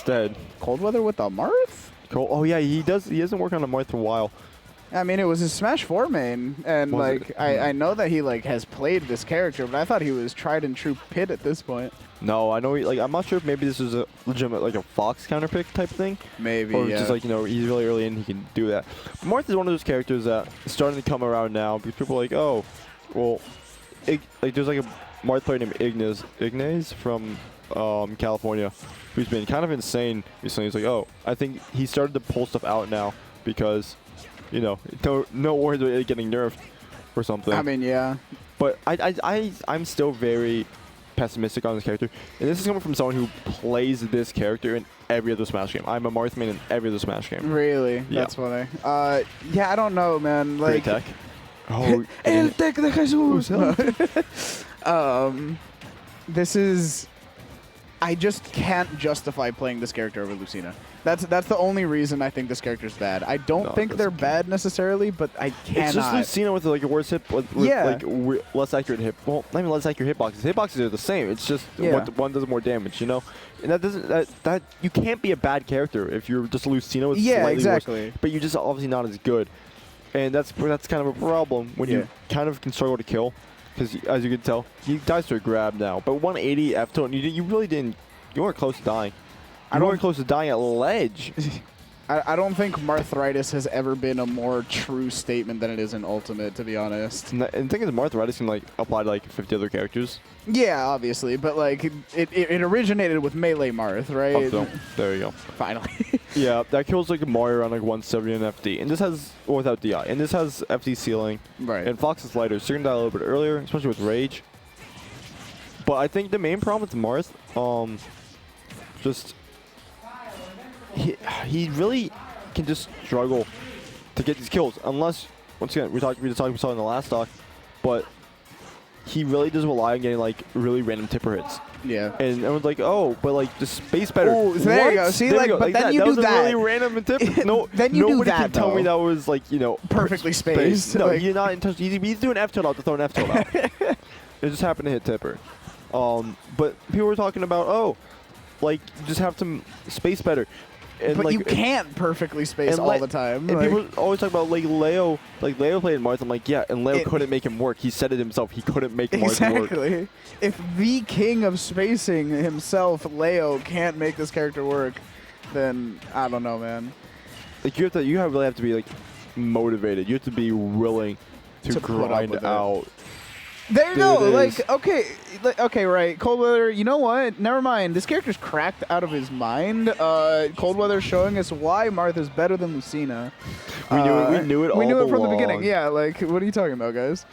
instead. Coldweatherr with the Marth? Oh yeah, he does. He hasn't worked on a Marth for a while. I mean, it was his Smash 4 main, and I know that he has played this character, but I thought he was tried and true Pit at this point. No, I know. I'm not sure if maybe this is a legitimate a Fox counterpick type thing. Maybe, or yeah. just he's really early and he can do that. But Marth is one of those characters that is starting to come around now because people are like, oh, well, there's a Marth player named Ignace from California, who's been kind of insane recently. He's like, oh, I think he started to pull stuff out now because, no worries about it getting nerfed or something. I mean, yeah. But I'm still very pessimistic on this character, and this is coming from someone who plays this character in every other Smash game. I'm a Marth main in every other Smash game. Really? Yeah. That's funny. Yeah, I don't know, man. Great tech. Oh, El Tec de Jesus. This is. I just can't justify playing this character over Lucina. That's the only reason I think this character's bad. I don't think they're bad necessarily, but I cannot. It's just Lucina with a worse hit, with less accurate hit. Well, not even less accurate hitboxes. Hitboxes are the same. It's just one does more damage, And that doesn't that you can't be a bad character if you're just Lucina with slightly worse. But you're just obviously not as good, and that's kind of a problem when you kind of can struggle to kill. Because, as you can tell, he dies to a grab now. But 180 F tilt, you really didn't. You weren't close to dying. You weren't close to dying at ledge. I don't think Marthritis has ever been a more true statement than it is in Ultimate, to be honest. And the thing is, Marthritis can apply to 50 other characters. Yeah, obviously, but it originated with Melee Marth, right? Oh, so, there you go. Finally. Yeah, that kills Mario around 170 in FD, and this has without DI, and this has FD ceiling. Right. And Fox is lighter, so you're gonna die a little bit earlier, especially with Rage. But I think the main problem with Marth, he really can just struggle to get these kills, unless once again we saw in the last talk, but he really does rely on getting really random tipper hits. Yeah. And everyone's like, oh, but just space better. Oh, so there you go. See, but then you do that. That was a really random tip. No, then you do that. Nobody can tell me that was perfectly spaced. No, you're not in touch. He's doing F tilt out to throw an F tilt out. It just happened to hit tipper. But people were talking about, you just have to space better. And but you can't perfectly space all the time. And people always talk about Leo. Leo played Marth. I'm like, yeah, and Leo couldn't make him work. He said it himself. He couldn't make Marth work. Exactly. If the king of spacing himself, Leo, can't make this character work, then I don't know, man. You really have to be motivated. You have to be willing to grind out. There you go. Okay, right. Coldweatherr, you know what? Never mind. This character's cracked out of his mind. Coldweatherr showing us why Marth is better than Lucina. We knew it from the beginning. Yeah, what are you talking about, guys?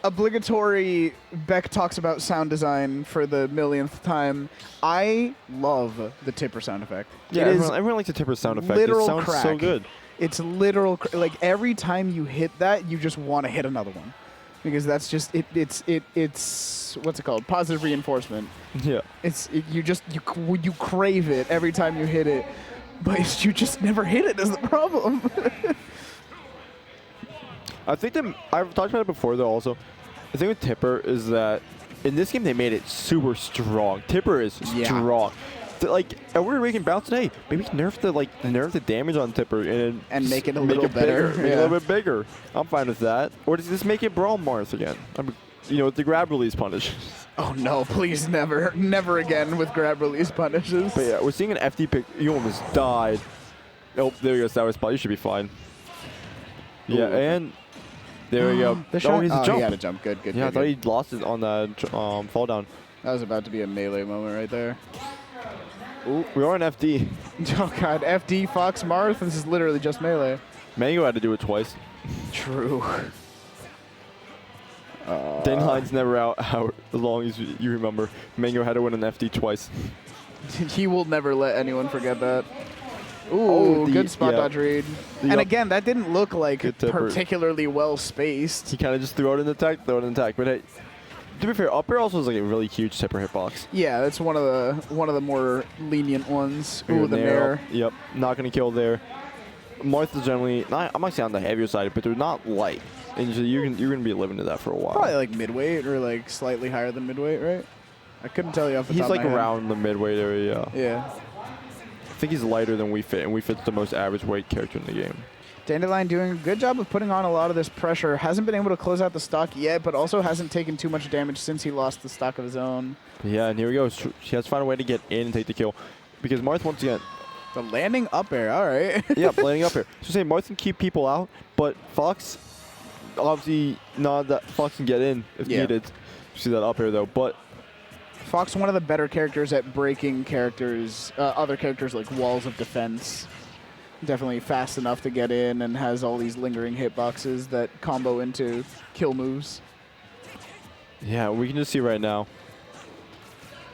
Obligatory Beck talks about sound design for the millionth time. I love the tipper sound effect. Yeah, everyone likes the tipper sound effect. It sounds so good. It's literal, every time you hit that, you just want to hit another one, because that's just it's what's it called? Positive reinforcement. Yeah. You crave it every time you hit it, but you just never hit it is the problem. I think I've talked about it before though. Also, the thing with tipper is that in this game they made it super strong. Tipper is strong. We're making bounce today. Maybe nerf the damage on tipper and make it a little better. Make it a little bit bigger. I'm fine with that. Or does this make it brawl Marth again? The grab release punish. Oh no! Please never again with grab release punishes. But yeah, we're seeing an FD pick. You almost died. Oh, there you go. That was spot. You should be fine. Yeah, and there we go. He's a jump. He had a jump. Good. Yeah, I thought he lost it on that fall down. That was about to be a melee moment right there. Ooh, we are in FD. Oh god, FD Fox Marth. This is literally just melee. Mango had to do it twice. True. Dandelion's never out as long as you remember. Mango had to win an FD twice. He will never let anyone forget that. Ooh, good spot dodge read. And again, that didn't look particularly well spaced. He kind of just threw out an attack, But hey, to be fair, up air also is a really huge tipper hitbox. Yeah, that's one of the more lenient ones. Ooh, the Nair. Yep, not gonna kill there. Marth is generally I'm not saying on the heavier side, but they're not light, and so you're gonna be living to that for a while. Probably midweight or slightly higher than midweight, right? I couldn't tell you off the He's top like of my head. around the mid-weight area. Yeah. I think he's lighter than We Fit, and We Fit's the most average weight character in the game. Dandelion doing a good job of putting on a lot of this pressure. Hasn't been able to close out the stock yet, but also hasn't taken too much damage since he lost the stock of his own. Yeah, and here we go. She has to find a way to get in and take the kill. Because Marth, once again... The landing up air, all right. Yeah, landing up air. So say Marth can keep people out, but Fox, obviously not that Fox can get in if needed. See that up air though, but... Fox, one of the better characters at breaking characters, other characters like walls of defense. Definitely fast enough to get in and has all these lingering hitboxes that combo into kill moves. Yeah, we can just see right now.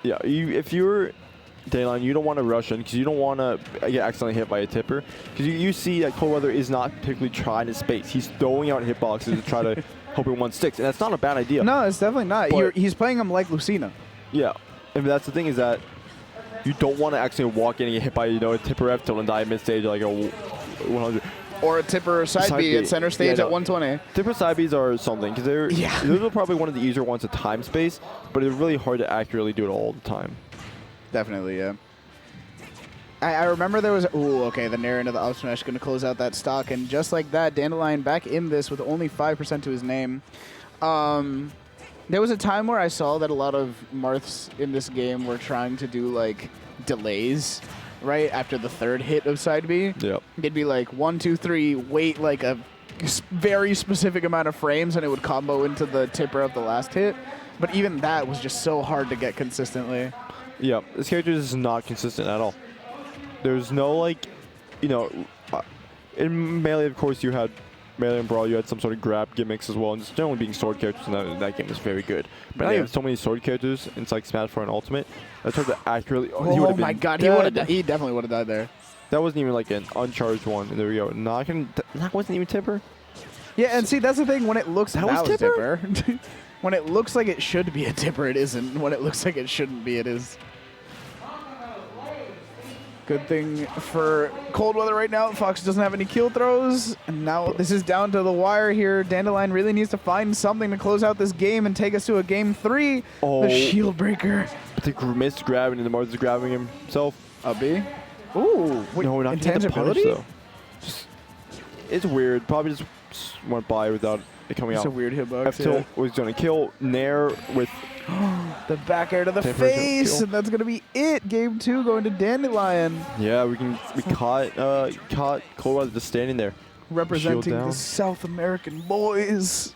Yeah, if you're Dandelion, you don't want to rush in because you don't want to get accidentally hit by a tipper. Because you see that Coldweather is not particularly trying to space. He's throwing out hitboxes to try to hoping one sticks, and that's not a bad idea. No, it's definitely not. He's playing him like Lucina. Yeah, and that's the thing is that you don't want to actually walk in and get hit by a tipper F tilt and die mid stage like a 100. Or a tipper side B at center stage at 120. Tipper side Bs are something because those are probably one of the easier ones to time space, but it's really hard to accurately do it all the time. Definitely, yeah. I remember there was... Ooh, okay, the Nair into the up smash going to close out that stock, and just like that, Dandelion back in this with only 5% to his name. There was a time where I saw that a lot of Marths in this game were trying to do, like, delays, right, after the third hit of side B. Yep. It'd be like 1, 2, 3, wait like a very specific amount of frames, and it would combo into the tipper of the last hit. But even that was just so hard to get consistently. Yeah, this character is not consistent at all. There's no, like, in Melee, of course, you had Melee and Brawl, you had some sort of grab gimmicks as well, and just generally being sword characters in that game was very good. But now you have so many sword characters in like Smash 4 and Ultimate. That's hard to accurately... Oh my god, he definitely would have died there. That wasn't even like an uncharged one, and there we go. That wasn't even tipper? Yeah, and see, that's the thing, when it looks... That was tipper? When it looks like it should be a tipper, it isn't. When it looks like it shouldn't be, it is. Good thing for Coldweather right now. Fox doesn't have any kill throws. And now this is down to the wire here. Dandelion really needs to find something to close out this game and take us to a game 3. Oh. The shield breaker. But they missed grabbing, and the Marth is grabbing himself. A B? Ooh. Wait, no, we're not getting the punish, though. It's weird. Probably just went by without it coming out. It's a weird hitbox. F-tilt was going to kill Nair with... the back air to the face, and that's going to be it. Game 2 going to Dandelion. Yeah, we caught Coldweather just standing there. Representing the South American boys.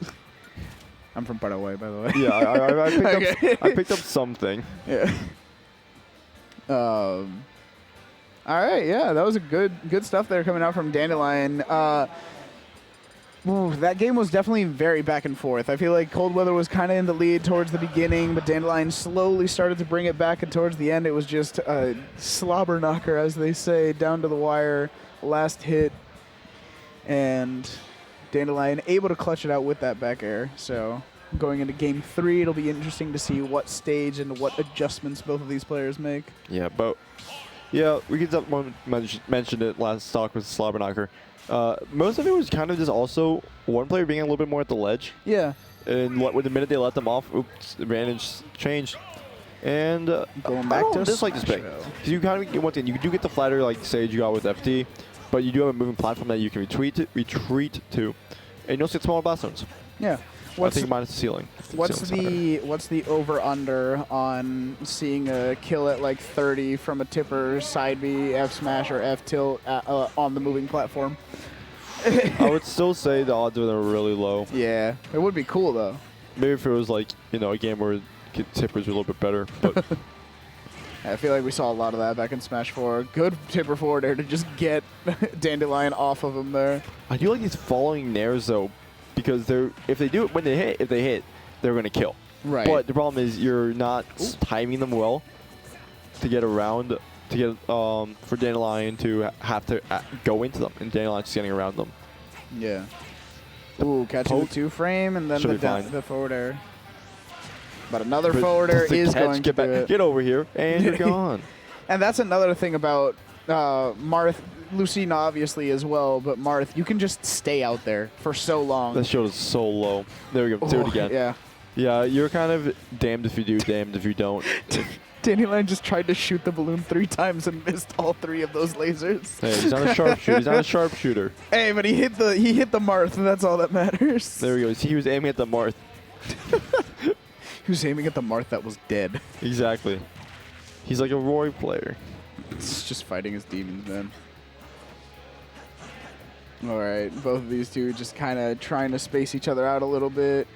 I'm from Paraguay, by the way. Yeah, I picked up something. Yeah. All right, yeah, that was a good stuff there coming out from Dandelion. Ooh, that game was definitely very back and forth. I feel like Coldweather was kind of in the lead towards the beginning, but Dandelion slowly started to bring it back, and towards the end it was just a slobber knocker, as they say, down to the wire, last hit, and Dandelion able to clutch it out with that back air. So going into game 3, it'll be interesting to see what stage and what adjustments both of these players make. Yeah, but we could mention it last talk with slobber knocker. Most of it was kind of just also one player being a little bit more at the ledge. Yeah. And with the minute they let them off, oops, advantage changed. And going back to just like this pick. Because you kind of get you do get the flatter like Sage you got with FT, but you do have a moving platform that you can retreat to, and you'll see smaller blast zones. Yeah. I think minus the ceiling. What's the over-under on seeing a kill at like 30 from a tipper, side B, F smash, or F tilt on the moving platform? I would still say the odds are really low. Yeah, it would be cool though. Maybe if it was like a game where tippers are a little bit better, but I feel like we saw a lot of that back in Smash 4. Good tipper forward air to just get Dandelion off of him there. I do like these following nairs though. Because if they do it when they hit, they're going to kill. Right. But the problem is you're not timing them well to get around, for Dandelion to have to go into them, and Dandelion's just getting around them. Yeah. Ooh, catching the 2-frame, and then the forward air. But another forward air is going to do it. Get over here, and you're gone. And that's another thing about Marth. Lucina obviously as well, but Marth, you can just stay out there for so long. That shield is so low. There we go. Do it again. Yeah. Yeah, you're kind of damned if you do, damned if you don't. Dandelion just tried to shoot the balloon 3 times and missed all 3 of those lasers. Hey, he's not a sharpshooter. He's not a sharpshooter. Hey, but he hit the Marth, and that's all that matters. There we go. He was aiming at the Marth. He was aiming at the Marth that was dead. Exactly. He's like a Roy player. It's just fighting his demons, man. All right, both of these two just kind of trying to space each other out a little bit.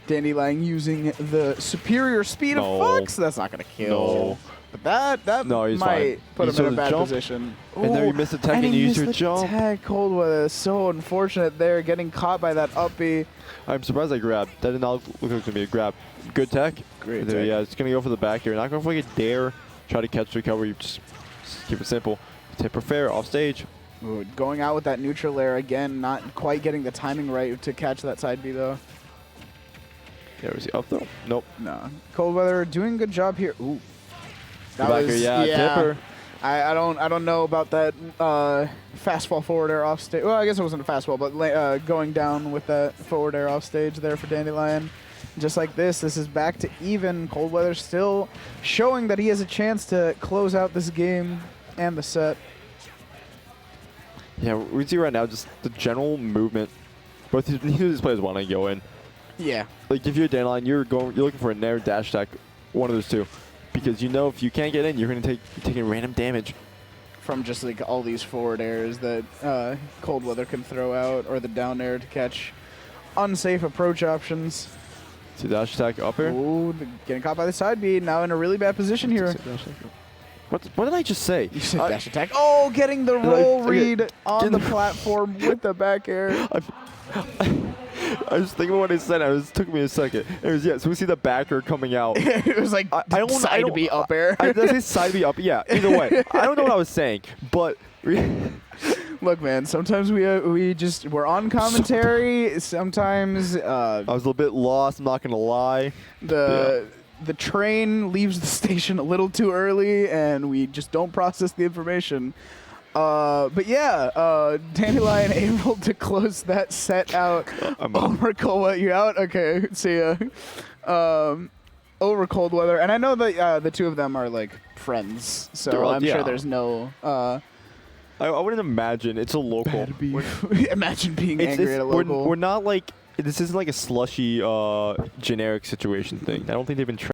Dandelion using the superior speed of Fox. That's not going to kill. No. But that might put him in a bad position. And there you missed the tech and you used your jump. Coldweather, so unfortunate there, getting caught by that up B. I'm surprised I grabbed. That did not look like it was going to be a grab. Good tech. Great there, tech. Yeah, it's going to go for the back here. Not going for like a dare. Try to catch the recovery. Just keep it simple. Tip or fair, off stage. Ooh, going out with that neutral air again, not quite getting the timing right to catch that side B though. Yeah, was he up though? Nope. No. Coldweather doing a good job here. Ooh. That back was, here, yeah. Tipper. I don't know about that fastball forward air off stage. Well, I guess it wasn't a fastball, but going down with that forward air off stage there for Dandelion. Just like this is back to even. Coldweather still showing that he has a chance to close out this game and the set. Yeah, we can see right now just the general movement. Both neither of these players want to go in. Yeah. Like if you're a Dandelion, you're looking for a nair dash attack, one of those two, because you know if you can't get in, you're gonna taking random damage from just like all these forward airs that Coldweather can throw out, or the down air to catch unsafe approach options. See dash attack up here. Ooh, getting caught by the side B. Now in a really bad position here. What did I just say? You said dash attack. Oh, getting the roll read on the platform with the back air. I was thinking what I said. It took me a second. It was so we see the backer coming out. It was like side B up air. Did I say side B up? Yeah. Either way, I don't know what I was saying, but. Look, man. Sometimes we're on commentary. Sometimes I was a little bit lost. I'm not gonna lie. The train leaves the station a little too early, and we just don't process the information. But yeah, Dandelion able to close that set out over Coldweather. You out? Okay, see ya. Over Coldweather, and I know that the two of them are like friends, so I'm sure there's no. I wouldn't imagine it's a local. Imagine being angry at a local. We're not like this isn't like a slushy generic situation thing. I don't think they've been.